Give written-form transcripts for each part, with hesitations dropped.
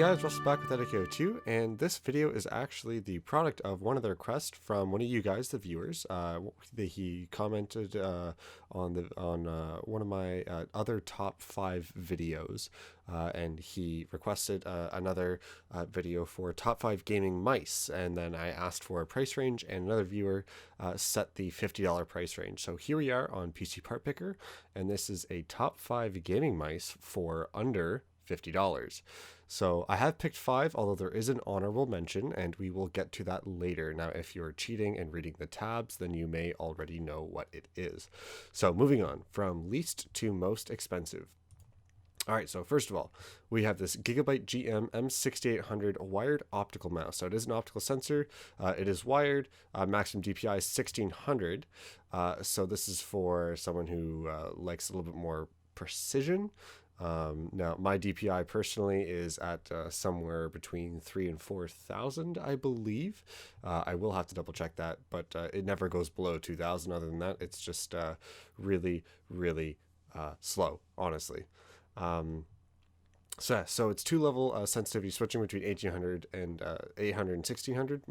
guys, Russell back with Edico2, and this video is actually the product of one of the requests from one of you guys, the viewers. He commented on one of my other top 5 videos, and he requested another video for top 5 gaming mice, and then I asked for a price range, and another viewer set the $50 price range. So here we are on PC Part Picker, and this is a top 5 gaming mice for under $50. So I have picked 5, although there is an honorable mention, and we will get to that later. Now, if you're cheating and reading the tabs, then you may already know what it is. So moving on from least to most expensive. All right, so first of all, we have this Gigabyte GMM M6800 wired optical mouse. So it is an optical sensor. It is wired. Maximum DPI is 1600. So this is for someone who likes a little bit more precision. Now, my DPI personally is at somewhere between 3,000 and 4,000, I believe. I will have to double check that, but it never goes below 2,000. Other than that, it's just really, really slow, honestly. So it's 2-level sensitivity switching between 1800 and 800 and 1600.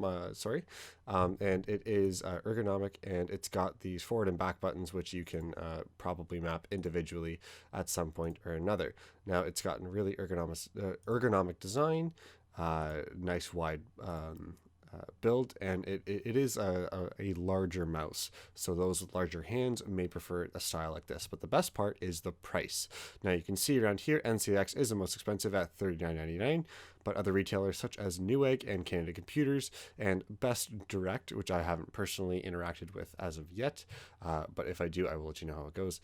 And it is ergonomic, and it's got these forward and back buttons, which you can probably map individually at some point or another. Now it's gotten really ergonomic design, nice wide build, and it is a larger mouse, so those with larger hands may prefer a style like this. But the best part is the price. Now you can see around here NCX is the most expensive at $39.99, but other retailers such as Newegg and Canada Computers and Best Direct, which I haven't personally interacted with as of yet, but if I do, I will let you know how it goes.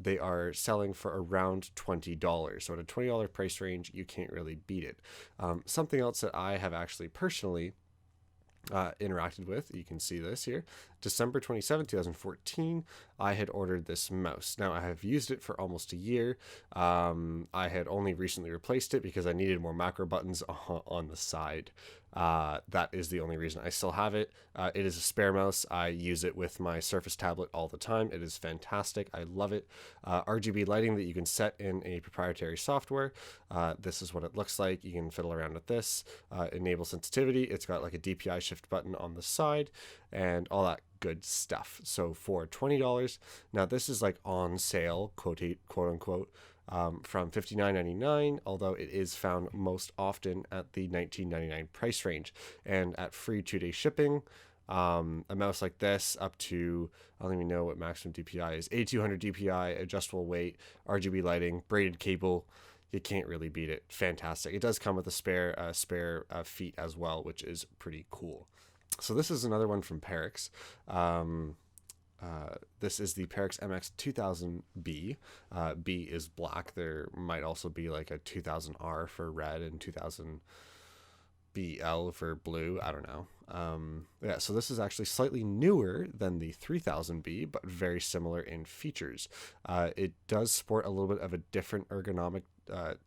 They are selling for around $20. So at a $20 price range, you can't really beat it. Something else that I have actually personally interacted with, you can see this here, December 27, 2014, I had ordered this mouse. Now I have used it for almost a year. I had only recently replaced it because I needed more macro buttons on the side. That is the only reason I still have it. It is a spare mouse. I use it with my Surface tablet all the time. It is fantastic. I love it. RGB lighting that you can set in a proprietary software. This is what it looks like. You can fiddle around with this. Enable sensitivity. It's got like a DPI shift button on the side and all that good stuff. So for $20, now this is like on sale, quote unquote, from $59.99, although it is found most often at the $19.99 price range. And at free 2-day shipping, a mouse like this up to, I don't even know what maximum DPI is, 8200 DPI, adjustable weight, RGB lighting, braided cable, you can't really beat it. Fantastic. It does come with a spare feet as well, which is pretty cool. So this is another one from Perixx. This is the Perixx MX 2000B. B is black. There might also be like a 2000R for red and 2000BL for blue. I don't know. Yeah, so this is actually slightly newer than the 3000B, but very similar in features. It does sport a little bit of a different ergonomic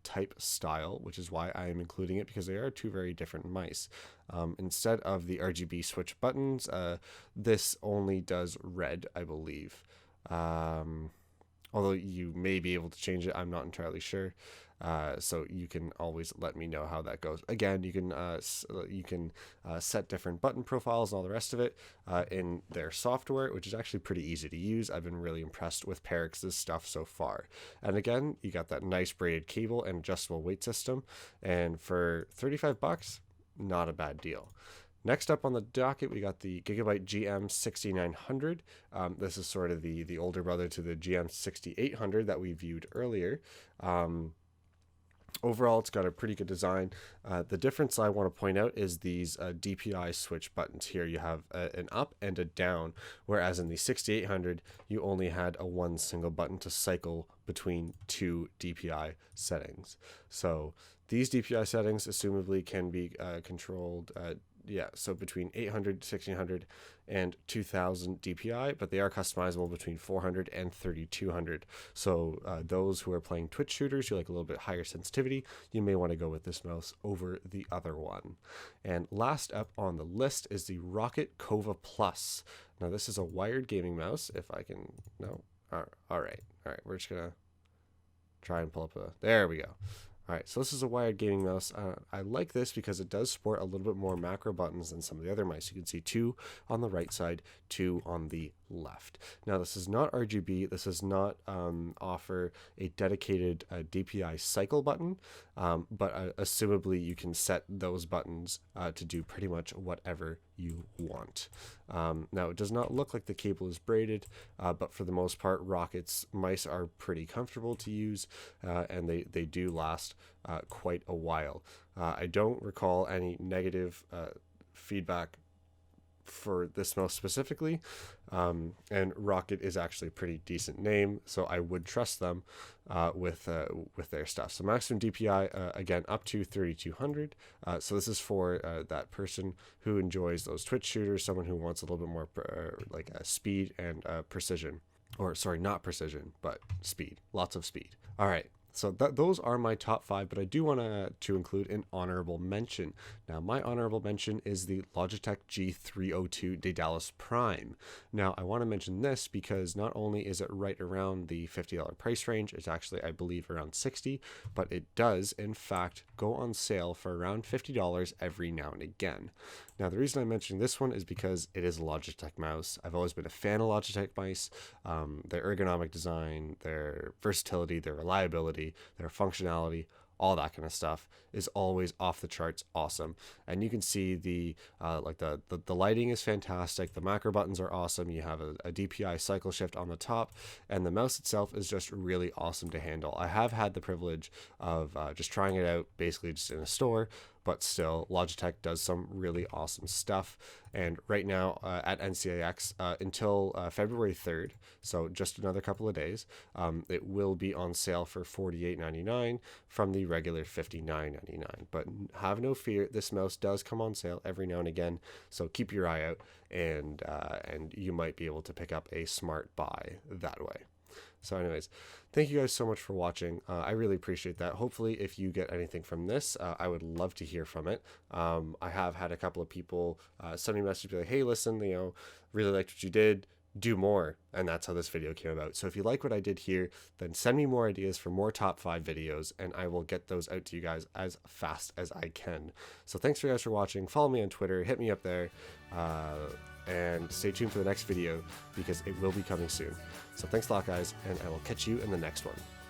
type style, which is why I am including it, because they are two very different mice. Instead of the RGB switch buttons, this only does red, I believe. Although you may be able to change it, I'm not entirely sure. So you can always let me know how that goes. Again, you can set different button profiles and all the rest of it in their software, which is actually pretty easy to use. I've been really impressed with Perixx's stuff so far. And again, you got that nice braided cable and adjustable weight system. And for $35, not a bad deal. Next up on the docket, we got the Gigabyte GM 6900. This is sort of the older brother to the GM 6800 that we viewed earlier. Overall, it's got a pretty good design. The difference I want to point out is these DPI switch buttons here. You have an up and a down, whereas in the 6800, you only had one single button to cycle between 2 DPI settings. So these DPI settings, assumably, can be controlled so between 800, 1600, and 2000 DPI, but they are customizable between 400 and 3200. So those who are playing Twitch shooters who like a little bit higher sensitivity, you may want to go with this mouse over the other one. And last up on the list is the Roccat Kova Plus. Now this is a wired gaming mouse. If I can, no, all right. We're just gonna try and pull up there we go. All right, so this is a wired gaming mouse. I like this because it does sport a little bit more macro buttons than some of the other mice. You can see 2 on the right side, 2 on the left. Now, this is not RGB. This does not offer a dedicated DPI cycle button, but assumably you can set those buttons to do pretty much whatever you want. Now, it does not look like the cable is braided, but for the most part, Roccat's mice are pretty comfortable to use, and they do last quite a while. I don't recall any negative feedback for this mouse specifically, and Roccat is actually a pretty decent name, so I would trust them with their stuff. So maximum DPI, again, up to 3200. So this is for that person who enjoys those Twitch shooters, someone who wants a little bit more speed and precision. Or sorry, not precision, but speed. Lots of speed. All right. So those are my top 5, but I do want to include an honorable mention. Now, my honorable mention is the Logitech G302 Daedalus Prime. Now, I want to mention this because not only is it right around the $50 price range, it's actually, I believe, around $60, but it does, in fact, go on sale for around $50 every now and again. Now, the reason I'm mentioning this one is because it is a Logitech mouse. I've always been a fan of Logitech mice. Their ergonomic design, their versatility, their reliability, their functionality, all that kind of stuff is always off the charts awesome. And you can see the lighting is fantastic. The macro buttons are awesome. You have a DPI cycle shift on the top, and the mouse itself is just really awesome to handle. I have had the privilege of just trying it out basically just in a store, but still, Logitech does some really awesome stuff. And right now at NCAX until February 3rd, so just another couple of days, it will be on sale for $48.99 from the regular $59.99. But have no fear, this mouse does come on sale every now and again, so keep your eye out, and you might be able to pick up a smart buy that way. So anyways, thank you guys so much for watching. I really appreciate that. Hopefully, if you get anything from this, I would love to hear from it. I have had a couple of people send me a message, be like, hey, listen, really liked what you did. Do more. And that's how this video came about. So if you like what I did here, then send me more ideas for more top 5 videos, and I will get those out to you guys as fast as I can. So thanks for you guys for watching. Follow me on Twitter. Hit me up there. And stay tuned for the next video because it will be coming soon. So thanks a lot, guys, and I will catch you in the next one.